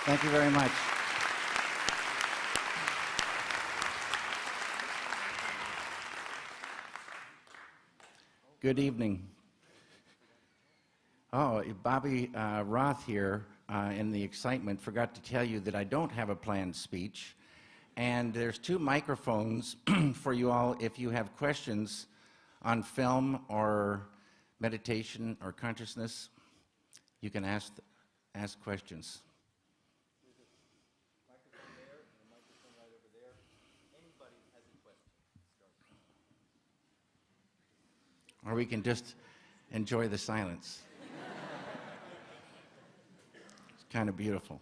Thank you very much. Good evening. Oh, Bobby Roth here, in the excitement, forgot to tell you that I don't have a planned speech. And there's 2 microphones for you all if you have questions on film or meditation or consciousness. You can ask questions. Microphone there and a microphone right over there. Anybody has a question? Or we can just enjoy the silence. It's kind of beautiful.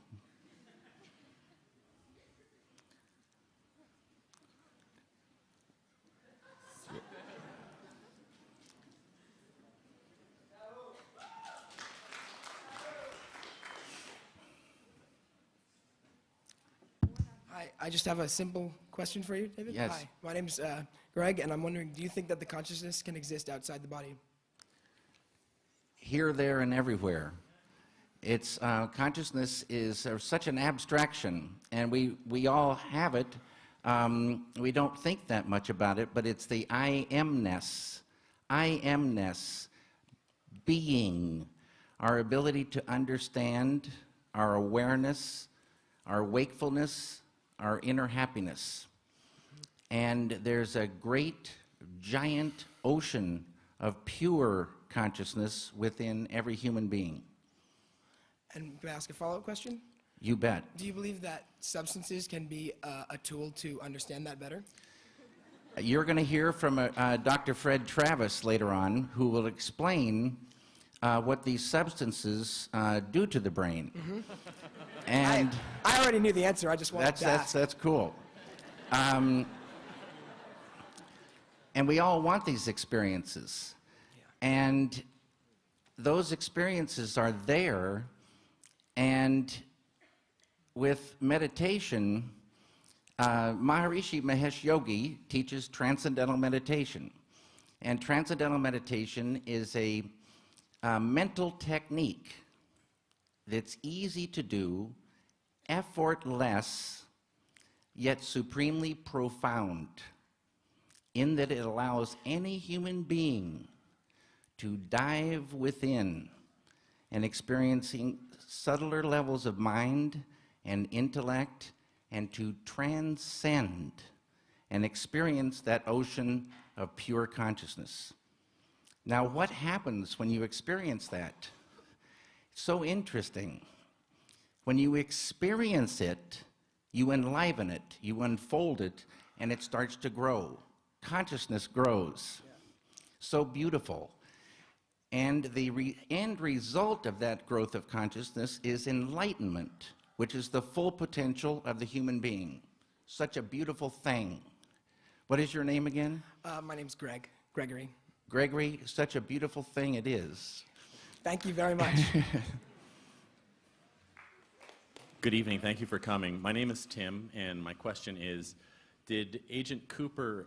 Hi, I just have a simple question for you, David. Yes. Hi, my name's Greg, and I'm wondering, do you think that the consciousness can exist outside the body? Here, there, and everywhere. It's consciousness is such an abstraction, and we all have it. We don't think that much about it, but it's the I amness, being, our ability to understand, our awareness, our wakefulness, our inner happiness. And there's a great, giant ocean of pure consciousness within every human being. And can I ask a follow-up question? You bet. Do you believe that substances can be a tool to understand that better? You're going to hear from Dr. Fred Travis later on, who will explain what these substances do to the brain. Mm-hmm. And I already knew the answer. I just wanted to ask. that's cool. And we all want these experiences. And those experiences are there, and with meditation, Maharishi Mahesh Yogi teaches transcendental meditation. And transcendental meditation is a mental technique that's easy to do, effortless, yet supremely profound, in that it allows any human being to dive within and experiencing subtler levels of mind and intellect, and to transcend and experience that ocean of pure consciousness. Now, what happens when you experience that? It's so interesting. When you experience it, you enliven it, you unfold it, and it starts to grow. Consciousness grows. So beautiful. And the end result of that growth of consciousness is enlightenment, which is the full potential of the human being. Such a beautiful thing. What is your name again? My name's Gregory. Gregory, such a beautiful thing it is. Thank you very much. Good evening. Thank you for coming. My name is Tim, and my question is, did Agent Cooper,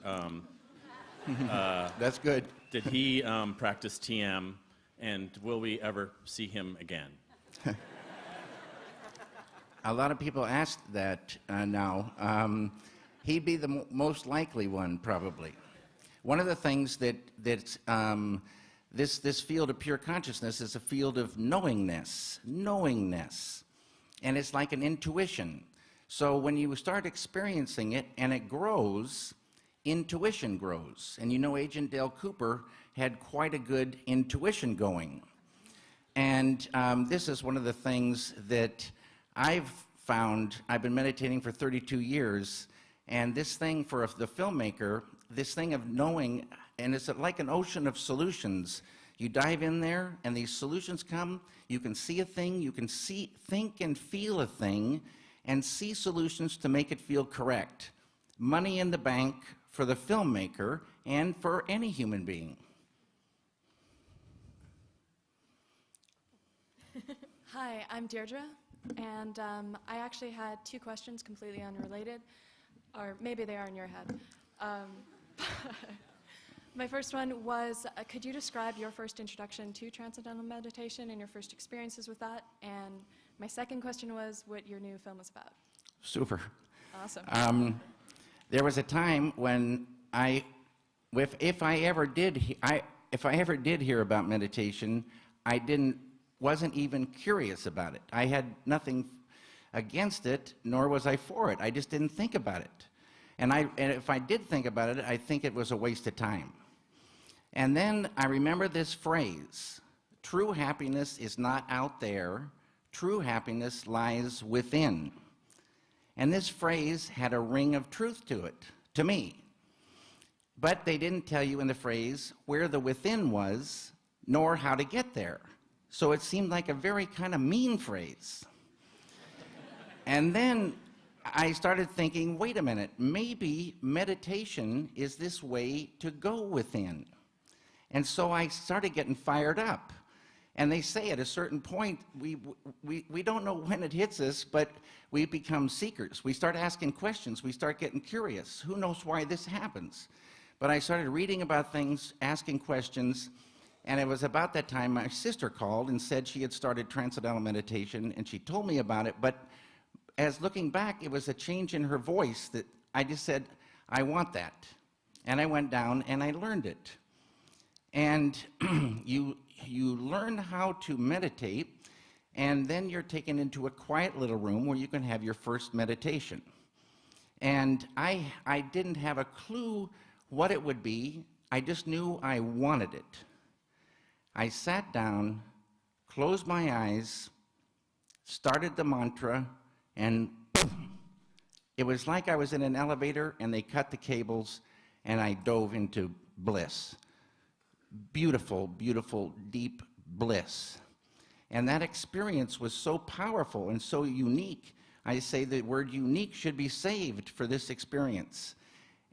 That's good. did he practice TM, and will we ever see him again? A lot of people ask that now. He'd be the most likely one, probably. One of the things this field of pure consciousness is a field of knowingness, and it's like an intuition. So when you start experiencing it and it grows, intuition grows. And you know, Agent Dale Cooper had quite a good intuition going. And this is one of the things that I've found. I've been meditating for 32 years, and this thing for the filmmaker, this thing of knowing, and it's like an ocean of solutions. You dive in there, and these solutions come. You can see a thing, you can think and feel a thing, and see solutions to make it feel correct. Money in the bank for the filmmaker and for any human being. Hi, I'm Deirdre, and I actually had 2 questions completely unrelated, or maybe they are in your head. My first one was, could you describe your first introduction to transcendental meditation and your first experiences with that? And My second question was what your new film was about. Super. Awesome. There was a time when if I ever did hear about meditation, wasn't even curious about it. I had nothing against it, nor was I for it. I just didn't think about it. And if I did think about it, I think it was a waste of time. And then I remember this phrase: true happiness is not out there, true happiness lies within. And this phrase had a ring of truth to it, to me. But they didn't tell you in the phrase where the within was, nor how to get there. So it seemed like a very kind of mean phrase. And then I started thinking, wait a minute, maybe meditation is this way to go within. And so I started getting fired up. And they say at a certain point, we don't know when it hits us, but we become seekers. We start asking questions. We start getting curious. Who knows why this happens? But I started reading about things, asking questions, and it was about that time my sister called and said she had started Transcendental Meditation, and she told me about it. But as looking back, it was a change in her voice that I just said, I want that. And I went down and I learned it. And you learn how to meditate, and then you're taken into a quiet little room where you can have your first meditation. And I didn't have a clue what it would be. I just knew I wanted it. I sat down, closed my eyes, started the mantra, and boom, it was like I was in an elevator and they cut the cables and I dove into bliss. Beautiful, beautiful, deep bliss. And that experience was so powerful and so unique. I say the word unique should be saved for this experience.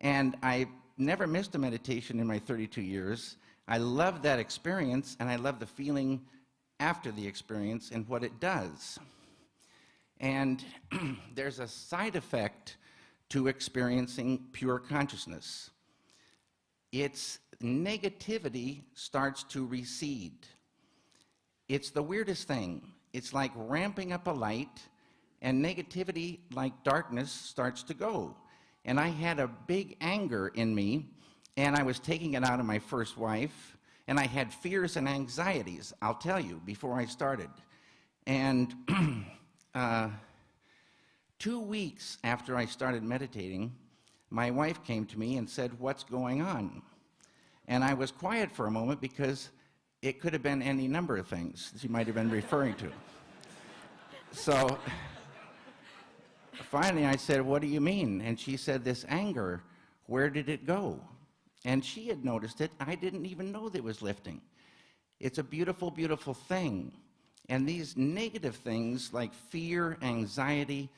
And I never missed a meditation in my 32 years. I love that experience, and I love the feeling after the experience and what it does. And there's a side effect to experiencing pure consciousness. Its negativity starts to recede. It's the weirdest thing. It's like ramping up a light, and negativity, like darkness, starts to go. And I had a big anger in me, and I was taking it out on my first wife, and I had fears and anxieties, I'll tell you, before I started. And 2 weeks after I started meditating, my wife came to me and said, "What's going on?" And I was quiet for a moment because it could have been any number of things she might have been referring to. So finally I said, "What do you mean?" And she said, "This anger, where did it go?" And she had noticed it. I didn't even know that it was lifting. It's a beautiful, beautiful thing. And these negative things like fear, anxiety,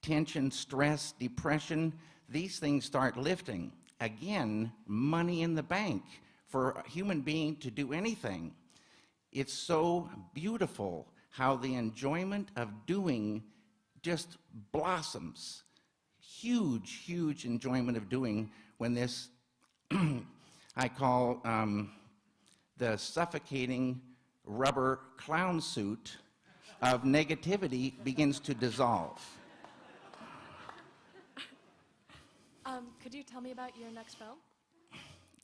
tension, stress, depression, these things start lifting. Again, money in the bank for a human being to do anything. It's so beautiful how the enjoyment of doing just blossoms. Huge, huge enjoyment of doing when this, I call the suffocating rubber clown suit of negativity begins to dissolve. Could you tell me about your next film?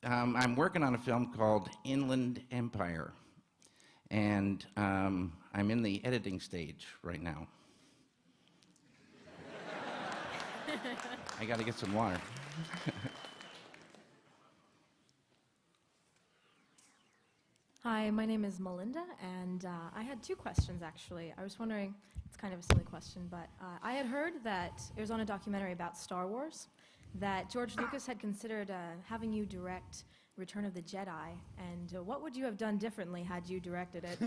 I'm working on a film called Inland Empire, and I'm in the editing stage right now. I got to get some water. Hi, my name is Melinda, and I had two questions, actually. I was wondering, it's kind of a silly question, but I had heard that it was on a documentary about Star Wars, that George Lucas had considered having you direct Return of the Jedi, and what would you have done differently had you directed it?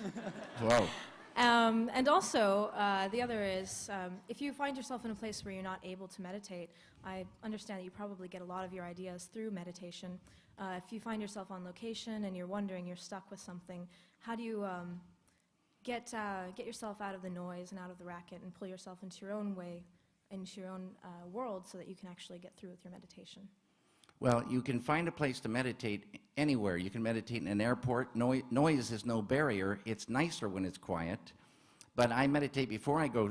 Whoa. And also, the other is, if you find yourself in a place where you're not able to meditate, I understand that you probably get a lot of your ideas through meditation. If you find yourself on location and you're wondering, you're stuck with something, how do you get yourself out of the noise and out of the racket and pull yourself into your own way, into your own world, so that you can actually get through with your meditation? Well, you can find a place to meditate anywhere. You can meditate in an airport. Noise is no barrier. It's nicer when it's quiet. but I meditate before I go